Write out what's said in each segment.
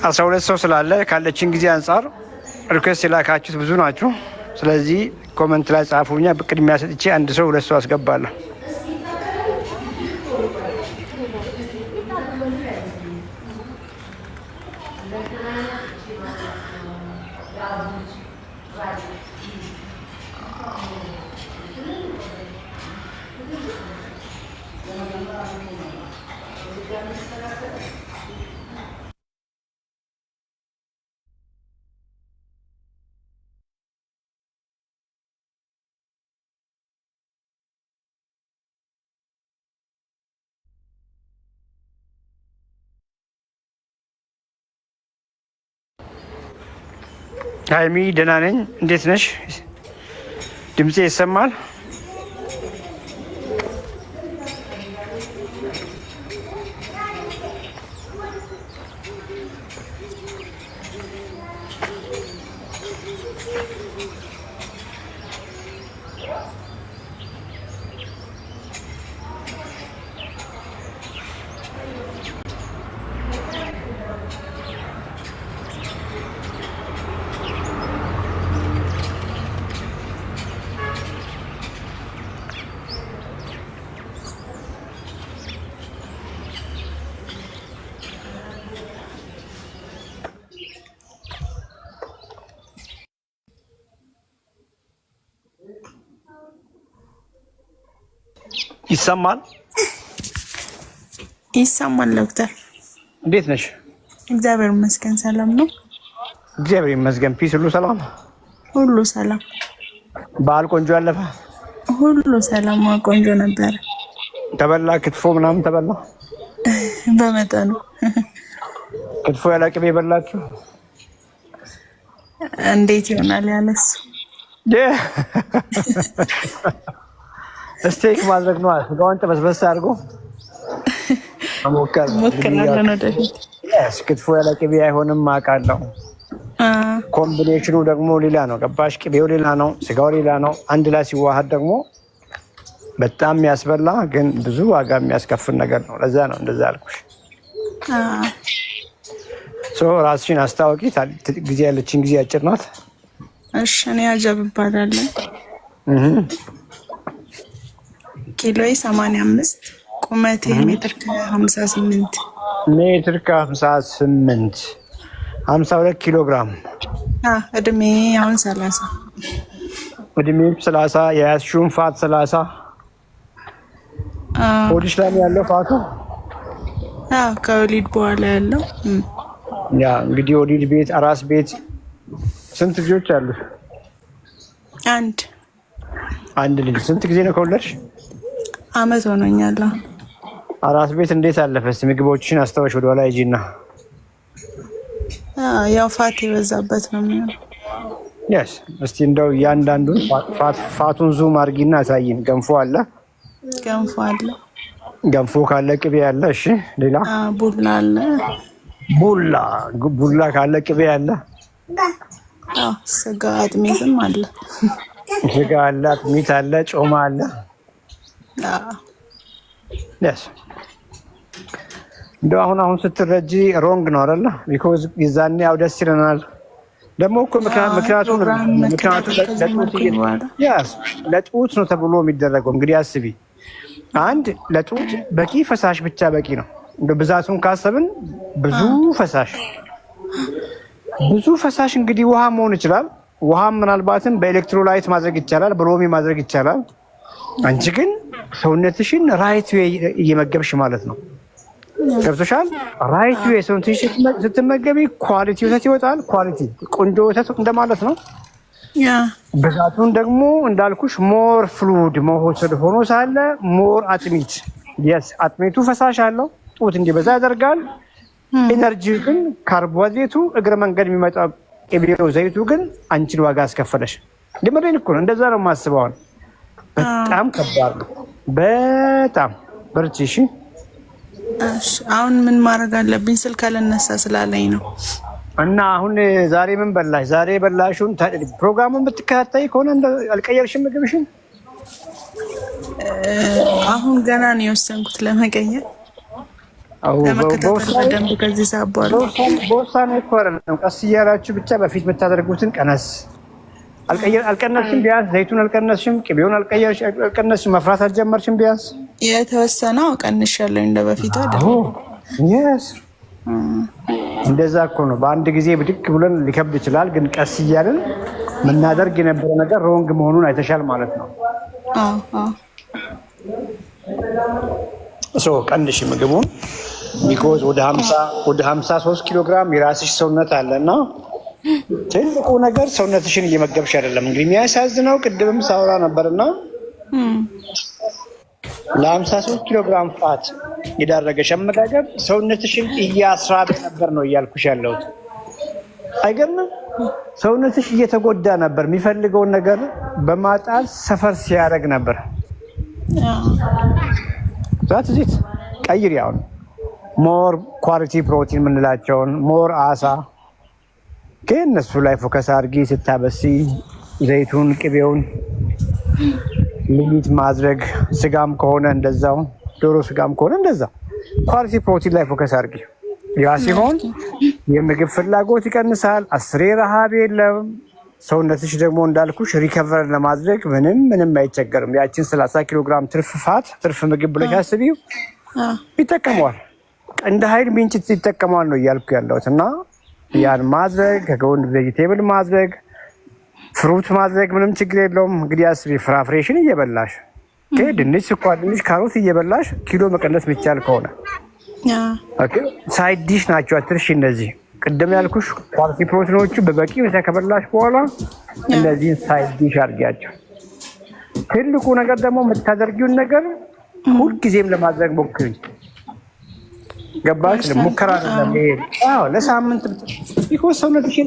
12 ሰው ስላለ ካለችን ጊዜ አንፃር ሪኩዌስት የላካችሁት ብዙ ናችሁ። ስለዚህ ኮመንት ላይ ጻፉኛ። በቅድሚያ ሰጥቼ አንድ ሰው 2 ሰው አስገባለሁ። ሃይሚ ደህና ነኝ። እንዴት ነሽ? ድምጼ ይሰማል? ይሰማል? ይሰማል። ዶክተር እንዴት ነሽ? እግዚአብሔር ይመስገን ሰላም ነው። እግዚአብሔር ይመስገን። ፒስ ሁሉ ሰላም? ሁሉ ሰላም። በዓል ቆንጆ አለፈ? ሁሉ ሰላም ቆንጆ ነበር። ተበላ? ክትፎ ምናምን ተበላ? በመጠኑ። ክትፎ ያለ ቅቤ በላችሁ? እንዴት ይሆናል ያለሱ? ስቴክ ማድረግ ነው። ስጋውን ጥበስበስ አድርጎ ሞክራለን ወደፊት። ክትፎ ያለ ቅቤ አይሆንም አውቃለሁ። ኮምቢኔሽኑ ደግሞ ሌላ ነው። ገባሽ? ቅቤው ሌላ ነው፣ ስጋው ሌላ ነው። አንድ ላይ ሲዋሃድ ደግሞ በጣም የሚያስበላ ግን ብዙ ዋጋ የሚያስከፍል ነገር ነው። ለዛ ነው እንደዛ አልኩሽ። ራስሽን አስታወቂ። ጊዜ ያለችን ጊዜ አጭር ናት። እሺ፣ እኔ አጀብ እባላለሁ። ኪሎዬ 85፣ ቁመቴ ሜትር ከ58 ሜትር ከ58 52 ኪሎ ግራም። እድሜ አሁን 30 እድሜ 30 የያዝሽውን ፋት 30 ሆድሽ ላይ ያለው ፋቱ ከወሊድ በኋላ ያለው ያ እንግዲህ ወሊድ ቤት አራስ ቤት ስንት ልጆች አሉ? አንድ ልጅ። ስንት ጊዜ ነው ከወለድሽ? አመት ሆኖኛል። አራስ ቤት እንዴት አለፈስ? ምግቦችን አስተዋሽ ወደ ኋላ ሂጂና። ያው ፋት የበዛበት ነው የሚሆነው። ያስ እስቲ እንደው እያንዳንዱን ፋቱን ዙም አድርጊና አሳይን። ገንፎ አለ? ገንፎ ካለ ቅቤ አለ። እሺ፣ ሌላ? ቡላ አለ። ቡላ ካለ ቅቤ አለ። ስጋ አጥሚትም አለ። ስጋ አለ፣ አጥሚት አለ፣ ጮማ አለ። እንደው አሁን ስትረጂ ሮንግ ነው አይደለ? ቢኮዝ ይዛኔ ያው ደስ ይለናል። ደግሞ እኮ ምክንያቱም ለጡት ነው ተብሎ የሚደረገው። እንግዲህ አስቢ፣ አንድ ለጡት በቂ ፈሳሽ ብቻ በቂ ነው። እንደ ብዛቱን ካሰብን ብዙ ፈሳሽ እንግዲህ ውሃ መሆን ይችላል። ውሃም ምናልባትም በኤሌክትሮላይት ማድረግ ይቻላል፣ በሎሚ ማድረግ ይቻላል። አንቺ ግን ሰውነትሽን ራይት ዌይ እየመገብሽ ማለት ነው። ገብቶሻል? ራይት ዌይ ሰውነትሽ ስትመገቢ ኳሊቲ ወተት ይወጣል። ኳሊቲ ቆንጆ ወተት እንደማለት ነው። ብዛቱን ደግሞ እንዳልኩሽ ሞር ፍሉድ መውሰድ ሆኖ ሳለ ሞር አጥሚት አጥሚቱ ፈሳሽ አለው። ጡት እንዲበዛ ያደርጋል። ኤነርጂ ግን ካርቦሃይድሬቱ እግረ መንገድ የሚመጣ ቅቤው ዘይቱ ግን አንቺን ዋጋ አስከፈለሽ። እንደምን እኮ ነው። እንደዛ ነው የማስበው። በጣም ከባድ ነው። በጣም በርቺ። እሺ፣ አሁን ምን ማድረግ አለብኝ? ስልክ አልነሳ ስላለኝ ነው። እና አሁን ዛሬ ምን በላሽ? ዛሬ በላሽውን ፕሮግራሙን ብትከታተይ ከሆነ አልቀየርሽም ምግብሽን? አሁን ገና ነው የወሰንኩት ለመቀየር። ለመከታተል በደንብ ከዚህ ሰዓት በኋላ በውሳኔ እኮ አይደለም። ቀስ እያላችሁ ብቻ በፊት የምታደርጉትን ቀነስ አልቀነስሽም፣ ቢያንስ ዘይቱን አልቀነስሽም፣ ቅቤውን አልቀነስሽም፣ መፍራት አልጀመርሽም። ቢያንስ የተወሰነው ቀንሻለሁ እንደ በፊቱ አይደለም። የስ እንደዛ እኮ ነው። በአንድ ጊዜ ብድግ ብለን ሊከብድ ይችላል፣ ግን ቀስ እያልን የምናደርግ የነበረ ነገር ሮንግ መሆኑን አይተሻል ማለት ነው። ቀንሽ ምግቡን ቢኮዝ ወደ 53 ኪሎ ግራም የራስሽ ሰውነት አለና ትልቁ ነገር ሰውነትሽን እየመገብሽ አይደለም። እንግዲህ የሚያሳዝነው ቅድምም ሳውራ ነበርና ለ53 ኪሎ ግራም ፋት የዳረገሽ አመጋገብ ሰውነትሽን እያስራበ ነበር ነው እያልኩሽ ያለሁት። አይገርምም? ሰውነትሽ እየተጎዳ ነበር፣ የሚፈልገውን ነገር በማጣት ሰፈር ሲያደርግ ነበር። ዛት ዚት ቀይር፣ ያውን ሞር ኳሊቲ ፕሮቲን የምንላቸውን ሞር አሳ ግን እነሱ ላይ ፎከስ አድርጊ። ስታበሲ ዘይቱን፣ ቅቤውን ሊሚት ማድረግ፣ ስጋም ከሆነ እንደዛው፣ ዶሮ ስጋም ከሆነ እንደዛው ኳሊቲ ፕሮቲን ላይ ፎከስ አድርጊ። ያ ሲሆን የምግብ ፍላጎት ይቀንሳል፣ አስሬ ረሃብ የለም። ሰውነትሽ ደግሞ እንዳልኩሽ ሪከቨር ለማድረግ ምንም አይቸገርም። ያችን 30 ኪሎ ግራም ትርፍ ፋት ትርፍ ምግብ ብለሽ አስቢው፣ ይጠቀመዋል። እንደ ኃይል ምንጭ ይጠቀመዋል ነው እያልኩ ያለሁት። እና ያን ማድረግ ከጎን ቬጂቴብል ማድረግ ፍሩት ማድረግ ምንም ችግር የለውም። እንግዲህ አስቢ፣ ፍራፍሬሽን እየበላሽ ድንች፣ ስኳር ድንች፣ ካሮት እየበላሽ ኪሎ መቀነስ የሚቻል ከሆነ ሳይድ ዲሽ ናቸው አትርሺ። እነዚህ ቅድም ያልኩሽ ኳሊቲ ፕሮቲኖቹ በበቂ ሁኔታ ከበላሽ በኋላ እነዚህን ሳይድ ዲሽ አድርጊያቸው። ትልቁ ነገር ደግሞ የምታደርጊውን ነገር ሁልጊዜም ለማድረግ ሞክሪ። ገባሽ? ሙከራ አይደለም ይሄ። ለሳምንት ቢኮዝ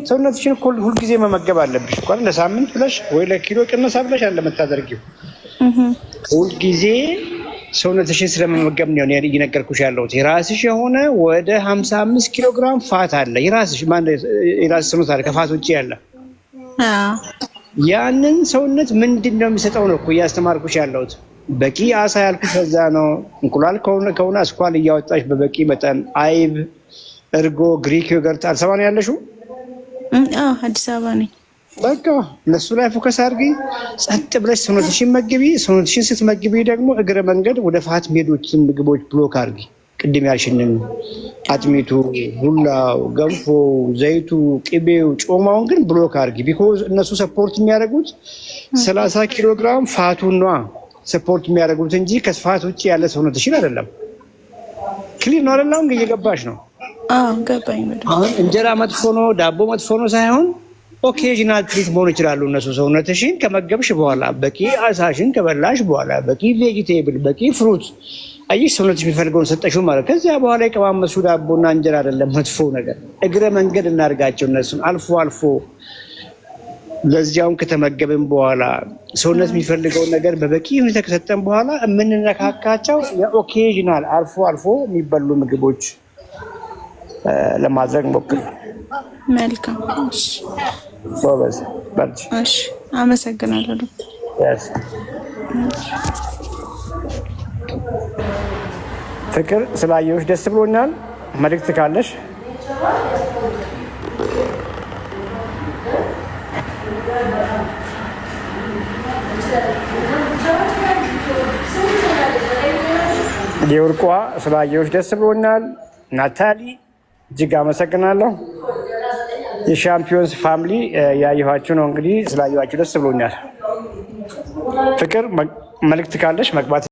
ሰውነትሽን እኮ ሁልጊዜ መመገብ አለብሽ እኮ ለሳምንት ብለሽ ወይ ለኪሎ ቅነሳ ብለሽ አለ የምታደርጊው። ሁልጊዜ ሰውነትሽን ስለመመገብ ነው እየነገርኩሽ ያለሁት። የራስሽ የሆነ ወደ 55 ኪሎ ግራም ፋት አለ። የራስሽ ሰውነት አለ ከፋት ውጭ ያለ። ያንን ሰውነት ምንድን ነው የሚሰጠው ነው እኮ እያስተማርኩሽ ያለሁት። በቂ አሳ ያልኩሽ ከዛ ነው። እንቁላል ከሆነ አስኳል እያወጣሽ በበቂ መጠን፣ አይብ፣ እርጎ፣ ግሪክ ዮገርት። አዲስ አበባ ነው ያለሽው? አዲስ አበባ ነኝ። በቃ እነሱ ላይ ፎከስ አድርጊ። ጸጥ ብለሽ ሰውነትሽን መግቢ። ሰውነትሽን ስትመግቢ ደግሞ እግረ መንገድ ወደ ፋት የሚሄዱትን ምግቦች ብሎክ አድርጊ። ቅድም ያልሽንን አጥሚቱ፣ ቡላው፣ ገንፎ፣ ዘይቱ፣ ቅቤው፣ ጮማውን ግን ብሎክ አድርጊ። ቢኮዝ እነሱ ሰፖርት የሚያደርጉት 30 ኪሎ ግራም ፋቱን ነዋ ሰፖርት የሚያደርጉት እንጂ ከፋት ውጭ ያለ ሰውነትሽን አይደለም። ክሊር ነው አይደለም? እንግዲህ እየገባሽ ነው? ገባኝ። አሁን እንጀራ መጥፎ ነው ዳቦ መጥፎ ነው ሳይሆን ኦኬዥናል ትሪት መሆን ይችላሉ እነሱ። ሰውነትሽን ከመገብሽ በኋላ በቂ አሳሽን ከበላሽ በኋላ በቂ ቬጂቴብል፣ በቂ ፍሩት አየሽ፣ ሰውነትሽ የሚፈልገውን ሰጠሽው ማለት። ከዚያ በኋላ የቀማመሱ ዳቦና እንጀራ አይደለም መጥፎ ነገር። እግረ መንገድ እናድርጋቸው እነሱን አልፎ አልፎ። ለዚያውም ከተመገብን በኋላ ሰውነት የሚፈልገውን ነገር በበቂ ሁኔታ ከሰጠን በኋላ የምንነካካቸው የኦኬዥናል አልፎ አልፎ የሚበሉ ምግቦች ለማድረግ ሞክር። መልካም። ጎበዝ፣ በርቺ። እሺ፣ አመሰግናለሁ። ፍቅር፣ ስላየሁሽ ደስ ብሎኛል። መልዕክት ካለሽ? የወርቋ፣ ስላየሁሽ ደስ ብሎኛል። ናታሊ፣ እጅግ አመሰግናለሁ። የሻምፒዮንስ ፋሚሊ ያየኋችሁ ነው። እንግዲህ ስላየኋችሁ ደስ ብሎኛል። ፍቅር፣ መልዕክት ካለሽ መግባት